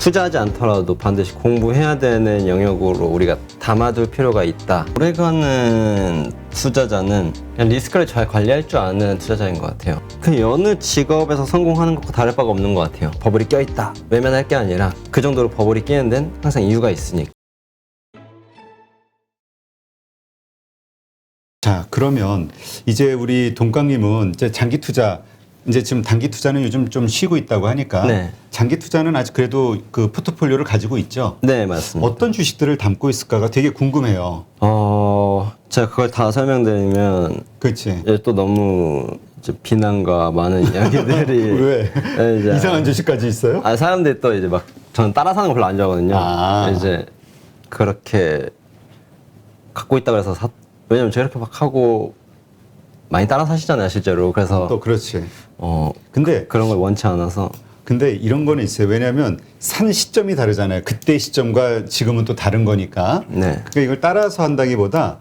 투자하지 않더라도 반드시 공부해야 되는 영역으로 우리가 담아둘 필요가 있다. 오래가는 투자자는 그냥 리스크를 잘 관리할 줄 아는 투자자인 것 같아요. 그 어느 직업에서 성공하는 것과 다를 바가 없는 것 같아요. 버블이 껴있다, 외면할 게 아니라 그 정도로 버블이 끼는 데는 항상 이유가 있으니까. 자, 그러면 이제 우리 동강님은 이제 장기 투자, 이제 지금 단기 투자는 요즘 좀 쉬고 있다고 하니까 네. 장기 투자는 아직 그래도 그 포트폴리오를 가지고 있죠. 네, 맞습니다. 어떤 주식들을 담고 있을까가 되게 궁금해요. 제가 그걸 다 설명드리면 그렇지. 이제 또 너무 이제 비난과 많은 이야기들이 왜? 네, 이제 이상한 주식까지 있어요? 사람들이 또 이제 막 저는 따라 사는 거 별로 안 좋아하거든요. 아. 이제 그렇게 갖고 있다 그래서 왜냐면 제가 이렇게 막 하고 많이 따라 사시잖아요, 실제로. 그래서 또 그렇지. 근데 그런 걸 원치 않아서. 근데 이런 거는 있어요. 왜냐하면 산 시점이 다르잖아요. 그때 시점과 지금은 또 다른 거니까. 네. 그러니까 이걸 따라서 한다기보다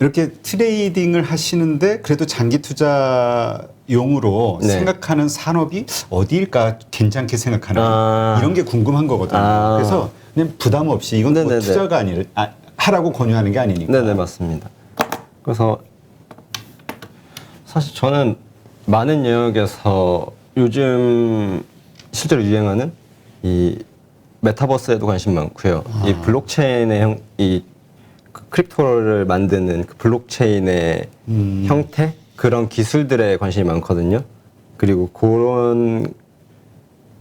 이렇게 트레이딩을 하시는데 그래도 장기 투자용으로 네. 생각하는 산업이 어디일까 괜찮게 생각하는 이런 게 궁금한 거거든요. 그래서 그냥 부담 없이 이건 뭐 네네네. 투자가 아니라 하라고 권유하는 게 아니니까. 네네, 맞습니다. 그래서 사실 저는 많은 영역에서 요즘 실제로 유행하는 이 메타버스에도 관심 많고요. 이 블록체인의 이 크립토를 만드는 그 블록체인의 형태, 그런 기술들에 관심이 많거든요. 그리고 그런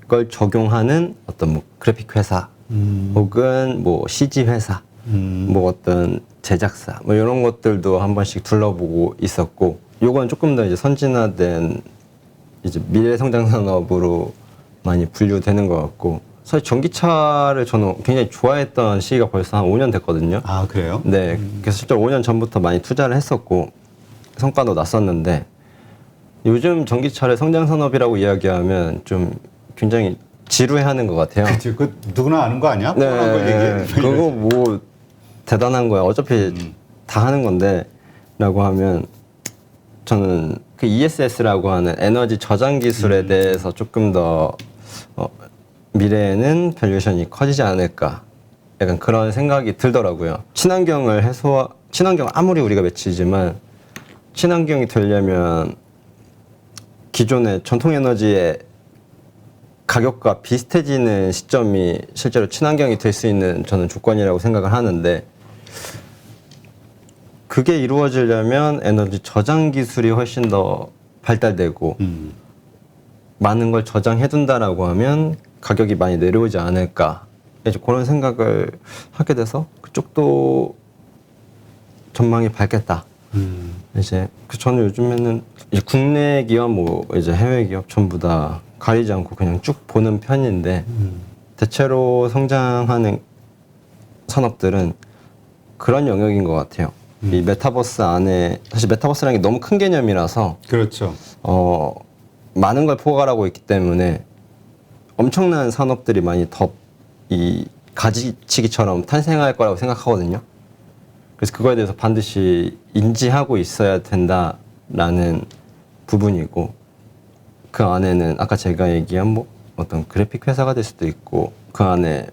걸 적용하는 어떤 뭐 그래픽 회사 혹은 뭐 CG 회사, 뭐 어떤 제작사, 뭐 이런 것들도 한 번씩 둘러보고 있었고, 요건 조금 더 이제 선진화된 이제 미래 성장 산업으로 많이 분류되는 것 같고, 사실 전기차를 저는 굉장히 좋아했던 시기가 벌써 한 5년 됐거든요. 아, 그래요? 네, 그래서 실제 5년 전부터 많이 투자를 했었고 성과도 났었는데, 요즘 전기차를 성장 산업이라고 이야기하면 좀 굉장히 지루해하는 것 같아요. 그치. 그 누구나 아는 거 아니야? 네, 뻔한 걸 얘기해. 그거 뭐 대단한 거야. 어차피 다 하는 건데 라고 하면, 저는 그 ESS라고 하는 에너지 저장 기술에 대해서 조금 더 미래에는 밸류에이션이 커지지 않을까, 약간 그런 생각이 들더라고요. 친환경을 친환경을 아무리 우리가 외치지만 친환경이 되려면 기존의 전통 에너지의 가격과 비슷해지는 시점이 실제로 친환경이 될 수 있는 저는 조건이라고 생각을 하는데, 그게 이루어지려면 에너지 저장 기술이 훨씬 더 발달되고 많은 걸 저장해둔다라고 하면 가격이 많이 내려오지 않을까, 이제 그런 생각을 하게 돼서 그쪽도 전망이 밝겠다. 이제 저는 요즘에는 이제 국내 기업 뭐 이제 해외 기업 전부 다 가리지 않고 그냥 쭉 보는 편인데, 대체로 성장하는 산업들은 그런 영역인 것 같아요. 이 메타버스 안에, 사실 메타버스라는 게 너무 큰 개념이라서 그렇죠. 많은 걸 포괄하고 있기 때문에 엄청난 산업들이 많이 더 이 가지치기처럼 탄생할 거라고 생각하거든요. 그래서 그거에 대해서 반드시 인지하고 있어야 된다라는 부분이고, 그 안에는 아까 제가 얘기한 뭐 어떤 그래픽 회사가 될 수도 있고, 그 안에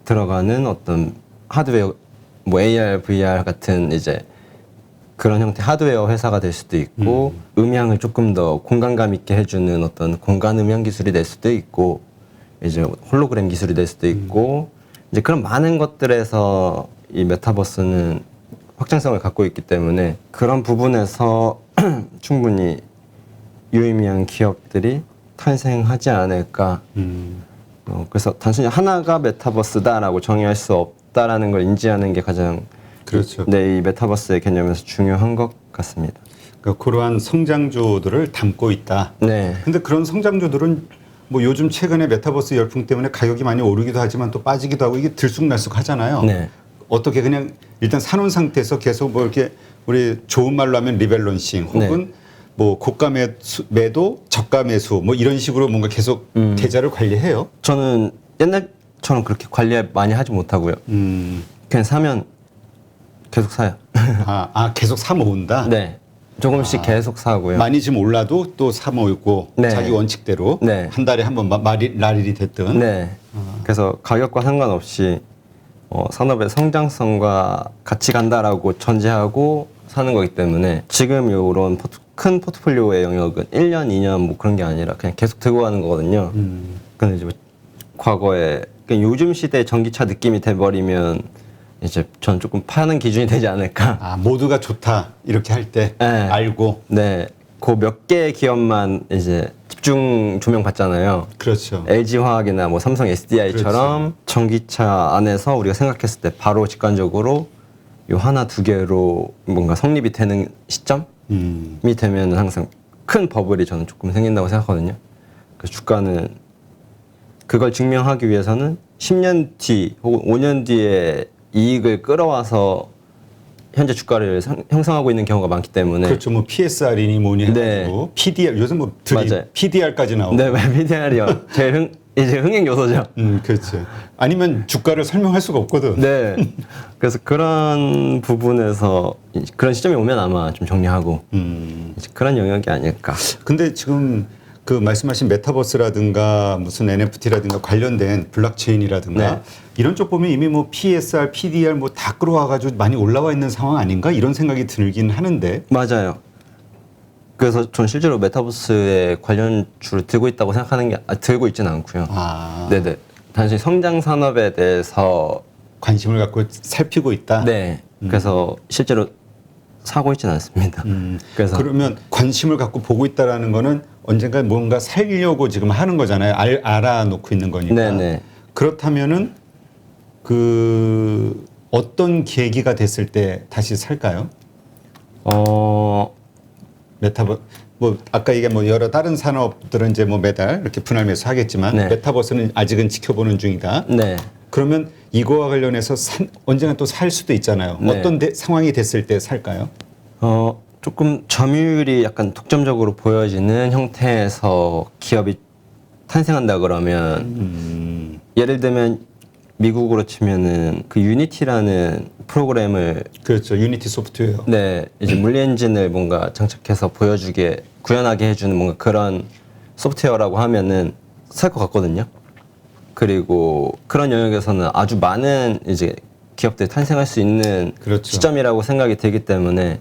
들어가는 어떤 하드웨어, 뭐 AR, VR 같은 이제 그런 형태 하드웨어 회사가 될 수도 있고, 음향을 조금 더 공간감 있게 해주는 어떤 공간 음향 기술이 될 수도 있고, 이제 홀로그램 기술이 될 수도 있고, 이제 그런 많은 것들에서 이 메타버스는 확장성을 갖고 있기 때문에 그런 부분에서 충분히 유의미한 기업들이 탄생하지 않을까. 그래서 단순히 하나가 메타버스다라고 정의할 수 없다라는 걸 인지하는 게 가장 그렇죠. 이 메타버스의 개념에서 중요한 것 같습니다. 그러니까 그러한 성장주들을 담고 있다. 네. 근데 그런 성장주들은 뭐 요즘 최근에 메타버스 열풍 때문에 가격이 많이 오르기도 하지만 또 빠지기도 하고 이게 들쑥날쑥 하잖아요. 네. 어떻게 그냥 일단 사놓은 상태에서 계속 뭐 이렇게 우리 좋은 말로 하면 리밸런싱 혹은 네. 뭐 고가 매도 저가 매수 뭐 이런 식으로 뭔가 계속 계좌를 관리해요. 저는 옛날처럼 그렇게 관리 많이 하지 못하고요. 그냥 사면 계속 사요. 계속 사 모은다. 네. 조금씩 계속 사고요. 많이 좀 올라도 또 사 모으고 네. 자기 원칙대로 네. 한 달에 한 번 날일이 됐든 네. 그래서 가격과 상관없이 산업의 성장성과 같이 간다라고 전제하고 사는 거기 때문에 지금 이런 큰 포트폴리오의 영역은 1년, 2년 뭐 그런 게 아니라 그냥 계속 들고 가는 거거든요. 근데 이제 과거에 그러니까 요즘 시대 전기차 느낌이 돼버리면 이제 전 조금 파는 기준이 되지 않을까. 아, 모두가 좋다 이렇게 할 때 네. 알고 네. 그 몇 개의 기업만 이제 집중 조명 받잖아요. 그렇죠. LG화학이나 뭐 삼성 SDI처럼 전기차 안에서 우리가 생각했을 때 바로 직관적으로 요 하나 두 개로 뭔가 성립이 되는 시점이 되면 항상 큰 버블이 저는 조금 생긴다고 생각하거든요. 그래서 주가는 그걸 증명하기 위해서는 10년 뒤 혹은 5년 뒤에 이익을 끌어와서 현재 주가를 형성하고 있는 경우가 많기 때문에 그렇죠. 뭐 PSR이니 뭐니 해가지고 네. PDR 요즘 뭐 맞아요. PDR까지 나오고. 네, PDR이요. 제일 이제 흥행 요소죠. 그렇죠. 아니면 주가를 설명할 수가 없거든. 네. 그래서 그런 부분에서 그런 시점이 오면 아마 좀 정리하고 이제 그런 영역이 아닐까. 근데 지금 그 말씀하신 메타버스라든가 무슨 NFT라든가 관련된 블록체인이라든가 네. 이런 쪽 보면 이미 뭐 PSR, PDR 뭐 다 끌어와가지고 많이 올라와 있는 상황 아닌가 이런 생각이 들긴 하는데. 맞아요. 그래서 전 실제로 메타버스에 관련주를 들고 있다고 생각하는 게 들고 있지는 않고요. 아, 네네. 단순히 성장 산업에 대해서 관심을 갖고 살피고 있다. 네. 그래서 실제로 사고 있지는 않습니다. 그래서 그러면 관심을 갖고 보고 있다라는 거는 언젠가 뭔가 살려고 지금 하는 거잖아요. 알아놓고 있는 거니까. 네네. 그렇다면은 그 어떤 계기가 됐을 때 다시 살까요? 메타버 뭐 아까 이게 뭐 여러 다른 산업들은 이제 뭐 매달 이렇게 분할 매수하겠지만 네. 메타버스는 아직은 지켜보는 중이다. 네. 그러면 이거와 관련해서 언젠가 또 살 수도 있잖아요. 네. 어떤 상황이 됐을 때 살까요? 조금 점유율이 약간 독점적으로 보여지는 형태에서 기업이 탄생한다 그러면 예를 들면 미국으로 치면은 그 유니티라는 프로그램을 그렇죠. 유니티 소프트웨어. 네 이제 물리 엔진을 뭔가 장착해서 보여주게 구현하게 해주는 뭔가 그런 소프트웨어라고 하면은 살 것 같거든요. 그리고 그런 영역에서는 아주 많은 이제 기업들이 탄생할 수 있는 그렇죠. 시점이라고 생각이 들기 때문에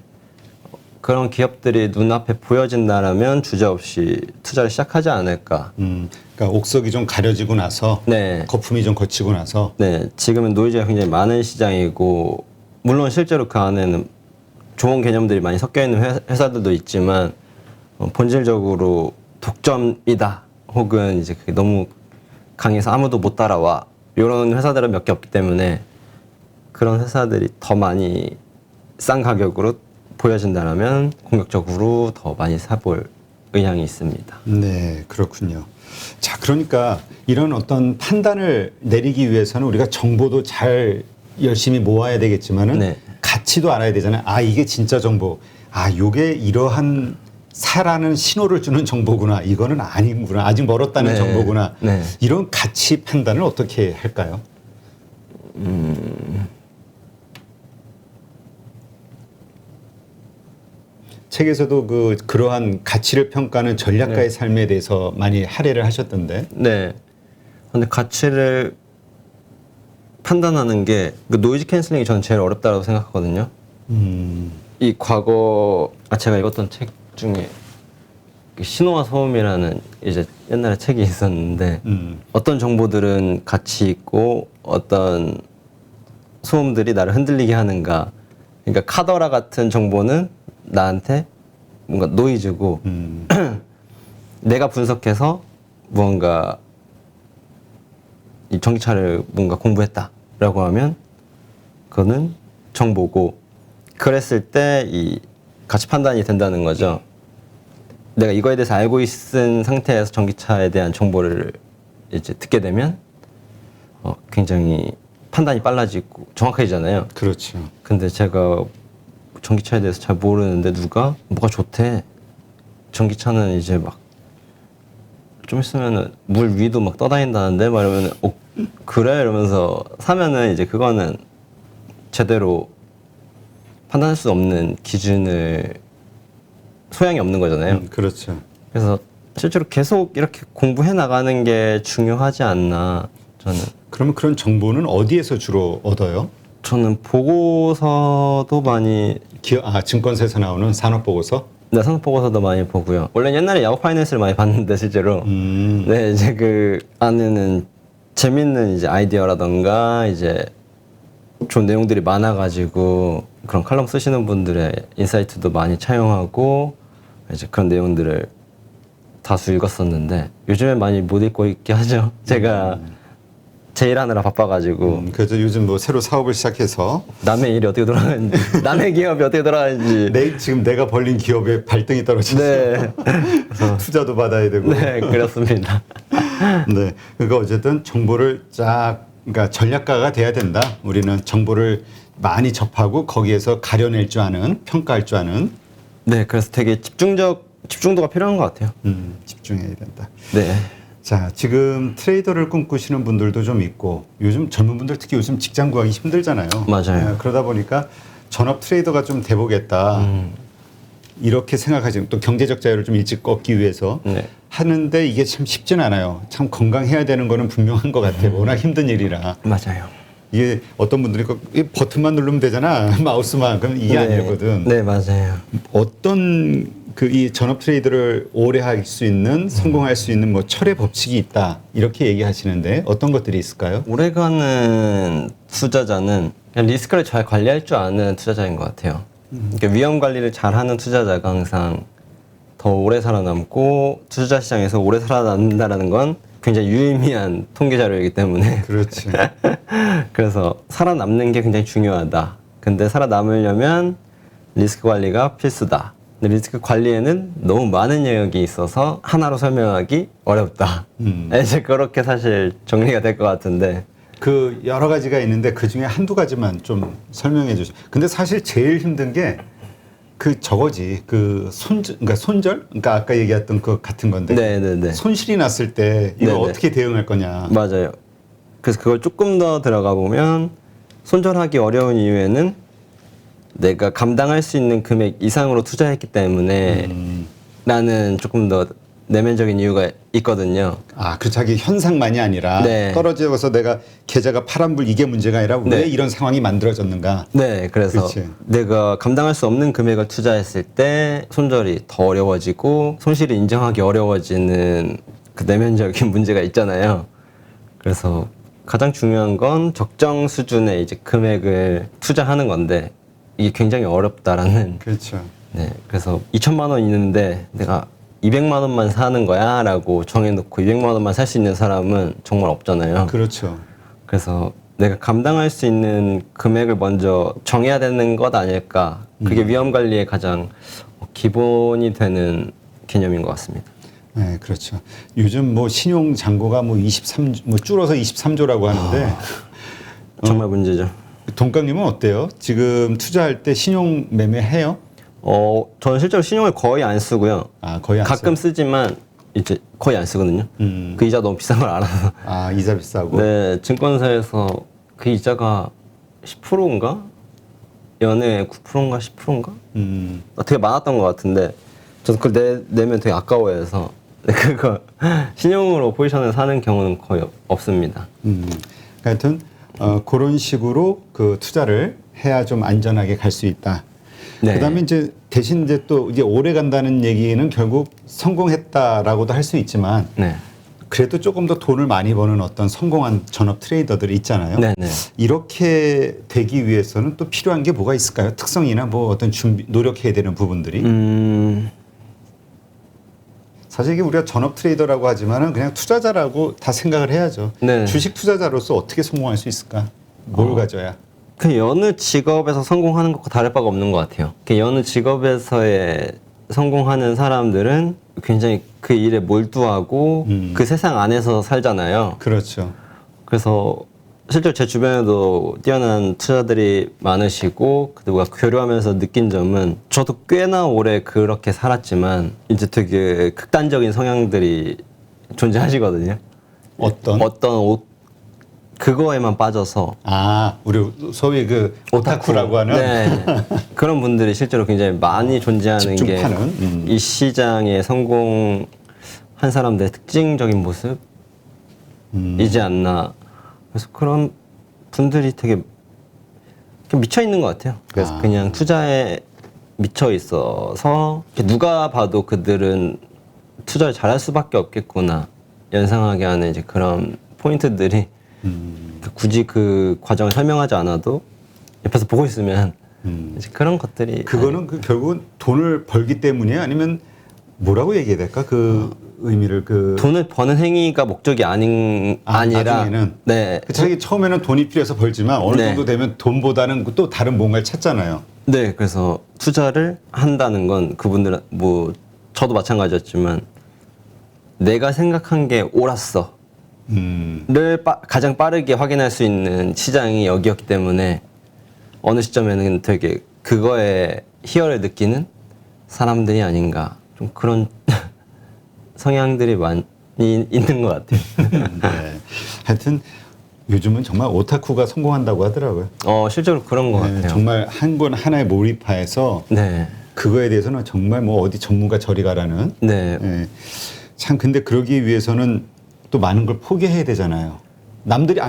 그런 기업들이 눈앞에 보여진다라면 주저없이 투자를 시작하지 않을까. 그러니까 옥석이 좀 가려지고 나서 네. 거품이 좀 거치고 나서 네, 지금은 노이즈가 굉장히 많은 시장이고 물론 실제로 그 안에는 좋은 개념들이 많이 섞여 있는 회사들도 있지만 본질적으로 독점이다 혹은 이제 그게 너무 강해서 아무도 못 따라와 이런 회사들은 몇 개 없기 때문에 그런 회사들이 더 많이 싼 가격으로 보여진다면 공격적으로 더 많이 사볼 의향이 있습니다. 네, 그렇군요. 자, 그러니까 이런 어떤 판단을 내리기 위해서는 우리가 정보도 잘 열심히 모아야 되겠지만은 네. 가치도 알아야 되잖아요. 아, 이게 진짜 정보. 아, 요게 이러한 사라는 신호를 주는 정보구나. 이거는 아니구나. 아직 멀었다는 네. 정보구나. 네. 이런 가치 판단을 어떻게 할까요? 책에서도 그러한 가치를 평가하는 전략가의 삶에 대해서 많이 할애를 하셨던데. 네. 근데 가치를 판단하는 게 그 노이즈 캔슬링이 저는 제일 어렵다고 생각하거든요. 이 과거 제가 읽었던 책 중에 그 신호와 소음이라는 이제 옛날에 책이 있었는데 어떤 정보들은 가치 있고 어떤 소음들이 나를 흔들리게 하는가. 그러니까 카더라 같은 정보는 나한테 뭔가 노이즈고 내가 분석해서 무언가 이 전기차를 뭔가 공부했다라고 하면 그거는 정보고 그랬을 때 이 가치 판단이 된다는 거죠. 내가 이거에 대해서 알고 있은 상태에서 전기차에 대한 정보를 이제 듣게 되면 굉장히 판단이 빨라지고 정확해지잖아요. 그렇죠. 근데 제가 전기차에 대해서 잘 모르는데 누가 뭐가 좋대. 전기차는 이제 막 좀 있으면은 물 위도 막 떠다닌다는데 막 이러면은 그래 이러면서 사면은 이제 그거는 제대로 판단할 수 없는 기준을 소양이 없는 거잖아요. 그렇죠. 그래서 실제로 계속 이렇게 공부해 나가는 게 중요하지 않나 저는. 그러면 그런 정보는 어디에서 주로 얻어요? 저는 보고서도 많이 증권사에서 나오는 산업보고서? 네, 산업보고서도 많이 보고요. 원래 옛날에 야후 파이낸스를 많이 봤는데 실제로 네 이제 그 안에는 재밌는 이제 아이디어라던가 이제 좋은 내용들이 많아가지고 그런 칼럼 쓰시는 분들의 인사이트도 많이 차용하고 이제 그런 내용들을 다수 읽었었는데 요즘에 많이 못 읽고 있게 하죠. 제가 제 일하느라 바빠가지고 그래서 요즘 뭐 새로 사업을 시작해서 남의 일이 어떻게 돌아가는지 남의 기업이 어떻게 돌아가는지 지금 내가 벌린 기업에 발등이 떨어져서 네. 투자도 받아야 되고 네 그렇습니다. 네, 그러니까 어쨌든 정보를 그러니까 전략가가 돼야 된다. 우리는 정보를 많이 접하고 거기에서 가려낼 줄 아는, 평가할 줄 아는. 네, 그래서 되게 집중도가 필요한 것 같아요. 집중해야 된다. 네. 자, 지금 트레이더를 꿈꾸시는 분들도 좀 있고 요즘 젊은 분들 특히 요즘 직장 구하기 힘들잖아요. 맞아요. 네, 그러다 보니까 전업 트레이더가 좀 돼보겠다. 이렇게 생각하시면 또 경제적 자유를 좀 일찍 얻기 위해서 네. 하는데 이게 참 쉽진 않아요. 참 건강해야 되는 거는 분명한 것 같아요. 워낙 힘든 일이라. 맞아요. 이게 어떤 분들이 이 버튼만 누르면 되잖아. 마우스만. 그럼 이게 아니거든. 네, 맞아요. 어떤 이 전업 트레이더를 오래 할 수 있는 성공할 수 있는 뭐 철의 법칙이 있다. 이렇게 얘기하시는데 어떤 것들이 있을까요? 오래가는 투자자는 그냥 리스크를 잘 관리할 줄 아는 투자자인 것 같아요. 그러니까 위험 관리를 잘하는 투자자가 항상 더 오래 살아남고 투자 시장에서 오래 살아남는다라는 건 굉장히 유의미한 통계 자료이기 때문에 그렇지. 그래서 살아남는 게 굉장히 중요하다. 근데 살아남으려면 리스크 관리가 필수다. 근데 리스크 관리에는 너무 많은 영역이 있어서 하나로 설명하기 어렵다. 이제 그렇게 사실 정리가 될 것 같은데 그 여러 가지가 있는데 그 중에 한두 가지만 좀 설명해 주세요. 근데 사실 제일 힘든 게 그 저거지. 그러니까 손절? 그러니까 아까 얘기했던 그 같은 건데. 네네네. 손실이 났을 때 이거 네네. 어떻게 대응할 거냐. 맞아요. 그래서 그걸 조금 더 들어가 보면 손절하기 어려운 이유에는 내가 감당할 수 있는 금액 이상으로 투자했기 때문에 라는 조금 더 내면적인 이유가 있거든요. 그 자기 현상만이 아니라 네. 떨어져서 내가 계좌가 파란불 이게 문제가 아니라 네. 왜 이런 상황이 만들어졌는가. 네, 그래서 그렇지. 내가 감당할 수 없는 금액을 투자했을 때 손절이 더 어려워지고 손실을 인정하기 어려워지는 그 내면적인 문제가 있잖아요. 그래서 가장 중요한 건 적정 수준의 이제 금액을 투자하는 건데 이게 굉장히 어렵다라는. 그렇죠. 네, 그래서 2천만 원 있는데 내가 200만 원만 사는 거야 라고 정해놓고 200만 원만 살 수 있는 사람은 정말 없잖아요. 그렇죠. 그래서 내가 감당할 수 있는 금액을 먼저 정해야 되는 것 아닐까. 그게 위험 관리의 가장 기본이 되는 개념인 것 같습니다. 네, 그렇죠. 요즘 뭐 신용 잔고가 뭐 줄어서 23조라고 하는데 정말 문제죠. 동강님은 어때요? 지금 투자할 때 신용 매매해요? 저는 실제로 신용을 거의 안 쓰고요. 거의 안 가끔 쓰지만 이제 거의 안 쓰거든요. 그 이자 너무 비싼 걸 알아서. 이자 비싸고. 네, 증권사에서 그 이자가 10%인가? 연에 9%인가 10%인가? 되게 많았던 것 같은데 저는 그걸 내면 되게 아까워해서 그거 신용으로 포지션을 사는 경우는 거의 없습니다. 하여튼 그런 식으로 그 투자를 해야 좀 안전하게 갈 수 있다. 네. 그다음에 이제 대신 이제 또 이제 오래 간다는 얘기는 결국 성공했다라고도 할 수 있지만 네. 그래도 조금 더 돈을 많이 버는 어떤 성공한 전업 트레이더들이 있잖아요. 네네. 이렇게 되기 위해서는 또 필요한 게 뭐가 있을까요? 특성이나 뭐 어떤 노력해야 되는 부분들이. 사실 이게 우리가 전업 트레이더라고 하지만은 그냥 투자자라고 다 생각을 해야죠. 네. 주식 투자자로서 어떻게 성공할 수 있을까? 뭘 가져야? 그 여느 직업에서 성공하는 것과 다를 바가 없는 것 같아요. 그 여느 직업에서의 성공하는 사람들은 굉장히 그 일에 몰두하고 그 세상 안에서 살잖아요. 그렇죠. 그래서 실제로 제 주변에도 뛰어난 투자들이 많으시고 그들과 교류하면서 느낀 점은 저도 꽤나 오래 그렇게 살았지만 이제 되게 극단적인 성향들이 존재하시거든요. 어떤? 그거에만 빠져서 우리 소위 그 오타쿠라고 하는 네. 그런 분들이 실제로 굉장히 많이 존재하는 게 집중파는 이 시장에 성공한 사람들의 특징적인 모습이지 않나. 그래서 그런 분들이 되게 미쳐 있는 것 같아요. 그래서 그냥 투자에 미쳐 있어서 누가 봐도 그들은 투자를 잘할 수밖에 없겠구나 연상하게 하는 이제 그런 포인트들이 굳이 그 과정을 설명하지 않아도 옆에서 보고 있으면 이제 그런 것들이 그거는 그 결국은 돈을 벌기 때문이에요? 아니면 뭐라고 얘기해야 될까? 그 의미를 그 돈을 버는 행위가 목적이 아니라 나중에는 네. 자기 처음에는 돈이 필요해서 벌지만 어느 네. 정도 되면 돈보다는 또 다른 뭔가를 찾잖아요. 네, 그래서 투자를 한다는 건 그분들은 뭐 저도 마찬가지였지만 내가 생각한 게 옳았어. 를 가장 빠르게 확인할 수 있는 시장이 여기였기 때문에 어느 시점에는 되게 그거에 희열을 느끼는 사람들이 아닌가 좀 그런 성향들이 많이 있는 것 같아요. 네. 하여튼 요즘은 정말 오타쿠가 성공한다고 하더라고요. 실제로 그런 것 같아요. 정말 한 권 하나에 몰입해서 네, 그거에 대해서는 정말 뭐 어디 전문가 저리 가라는. 네, 예. 참 근데 그러기 위해서는 또 많은 걸 포기해야 되잖아요.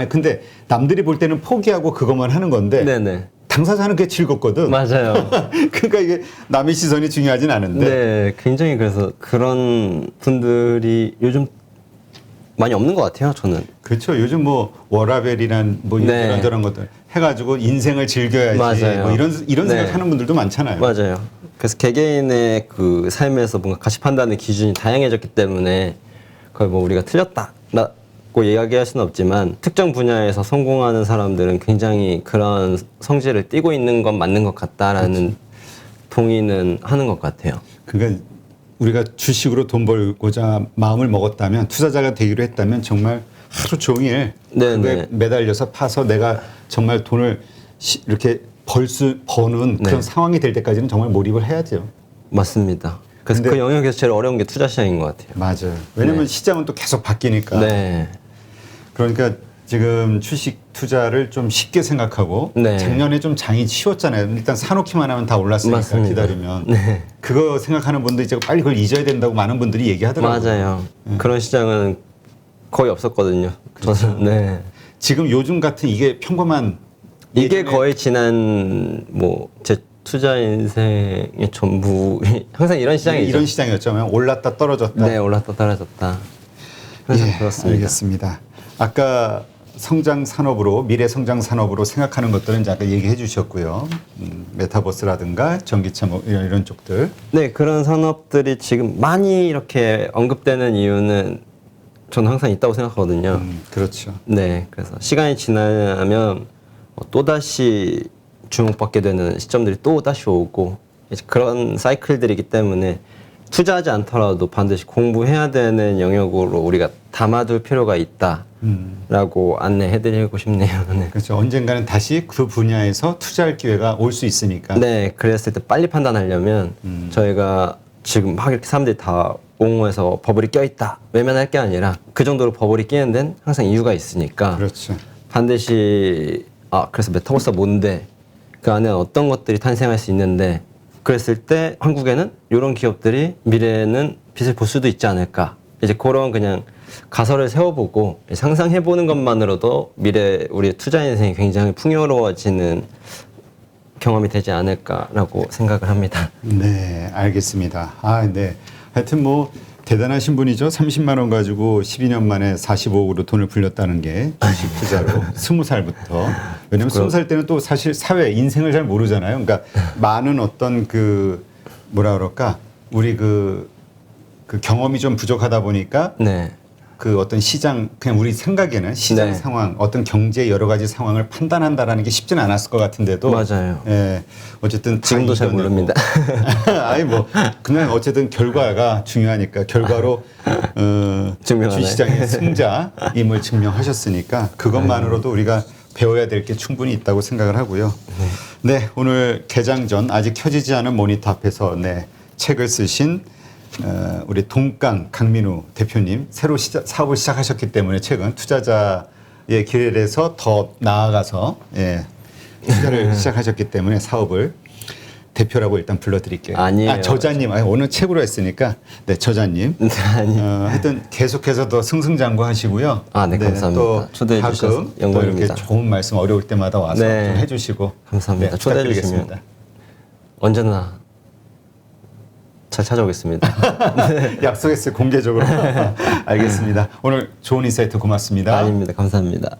근데 남들이 볼 때는 포기하고 그것만 하는 건데 네, 네, 당사자는 그게 즐겁거든. 맞아요. 그러니까 이게 남의 시선이 중요하진 않은데. 네, 굉장히 그래서 그런 분들이 요즘 많이 없는 것 같아요. 저는. 그렇죠. 요즘 뭐 워라벨이란 뭐 네. 이런저런 것들 해가지고 인생을 즐겨야지 맞아요. 뭐 이런 네. 생각하는 분들도 많잖아요. 맞아요. 그래서 개개인의 그 삶에서 뭔가 가치 판단의 기준이 다양해졌기 때문에 거의 뭐 우리가 틀렸다라고 이야기할 수는 없지만 특정 분야에서 성공하는 사람들은 굉장히 그런 성질을 띠고 있는 건 맞는 것 같다라는 동의는 하는 것 같아요. 그러니까 우리가 주식으로 돈 벌고자 마음을 먹었다면 투자자가 되기로 했다면 정말 하루 종일 네, 그거에 네. 매달려서 파서 내가 정말 돈을 이렇게 버는 네. 그런 상황이 될 때까지는 정말 몰입을 해야죠. 맞습니다. 그래서 근데- 그 영역에서 제일 어려운 게 투자 시장인 것 같아요. 맞아요. 왜냐하면 시장은 또 계속 바뀌니까. 네. 그러니까 지금 주식 투자를 좀 쉽게 생각하고 네. 작년에 좀 장이 치웠잖아요. 일단 사놓기만 하면 다 올랐으니까 맞습니다. 기다리면. 네. 그거 생각하는 분들 이제 빨리 그걸 잊어야 된다고 많은 분들이 얘기하더라고요. 맞아요. 그런 시장은 거의 없었거든요. 저는 네. 지금 요즘 같은 이게 평범한 이게 예전에 거의 지난 뭐 제 투자 인생의 전부 항상 이런 시장이죠. 이런 시장이었죠. 올랐다 떨어졌다. 네, 올랐다 떨어졌다. 항상 그렇습니다. 알겠습니다. 아까 성장 산업으로 미래 성장 산업으로 생각하는 것들은 이제 아까 얘기해 주셨고요. 메타버스라든가 전기차 뭐 이런 쪽들. 네, 그런 산업들이 지금 많이 이렇게 언급되는 이유는 저는 항상 있다고 생각하거든요. 그렇죠. 네, 그래서 시간이 지나면 또다시 주목받게 되는 시점들이 또 다시 오고 이제 그런 사이클들이기 때문에 투자하지 않더라도 반드시 공부해야 되는 영역으로 우리가 담아둘 필요가 있다라고 안내해드리고 싶네요. 네. 그렇죠. 언젠가는 다시 그 분야에서 투자할 기회가 올 수 있으니까. 네, 그랬을 때 빨리 판단하려면 저희가 지금 막 이렇게 사람들이 다 옹호해서 버블이 껴있다 외면할 게 아니라 그 정도로 버블이 끼는 데는 항상 이유가 있으니까 그렇죠. 반드시 그래서 메타버스가 뭔데 그 안에 어떤 것들이 탄생할 수 있는데 그랬을 때 한국에는 이런 기업들이 미래에는 빛을 볼 수도 있지 않을까 이제 그런 그냥 가설을 세워보고 상상해보는 것만으로도 미래 우리의 투자 인생이 굉장히 풍요로워지는 경험이 되지 않을까라고 생각을 합니다. 네, 알겠습니다. 네. 하여튼 뭐 대단하신 분이죠. 30만 원 가지고 12년 만에 45억으로 돈을 불렸다는 게 주식 투자로 20살부터. 왜냐면 20살 때는 또 사실 사회 인생을 잘 모르잖아요. 그러니까 많은 어떤 그 뭐라 그럴까 우리 그 경험이 좀 부족하다 보니까 네. 그 어떤 시장 그냥 우리 생각에는 시장 네. 상황 어떤 경제 여러 가지 상황을 판단한다라는 게 쉽지는 않았을 것 같은데도 맞아요. 예 어쨌든 다 지금도 잘 이겨내고. 모릅니다. 아니 뭐 그냥 어쨌든 결과가 중요하니까 결과로 증명하나요? 주시장의 승자임을 증명하셨으니까 그것만으로도 우리가 배워야 될 게 충분히 있다고 생각을 하고요. 네 오늘 개장 전 아직 켜지지 않은 모니터 앞에서 책을 쓰신 우리 동강 강민우 대표님 새로 사업을 시작하셨기 때문에 최근 투자자 예, 길에서 더 나아가서 예, 투자를 시작하셨기 때문에 사업을 대표라고 일단 불러드릴게요. 아니에요. 저자님, 오늘 책으로 했으니까 네, 저자님. 아니요. 하여튼 계속해서 더 승승장구하시고요. 네, 감사합니다. 또 초대해 주셔서 가끔 또 영광입니다. 이렇게 좋은 말씀 어려울 때마다 와서 네. 좀 해주시고 감사합니다. 네, 초대해 부탁드리겠습니다. 언제나 잘 찾아오겠습니다. 약속했어요, 공개적으로. 알겠습니다. 오늘 좋은 인사이트 고맙습니다. 아닙니다. 감사합니다.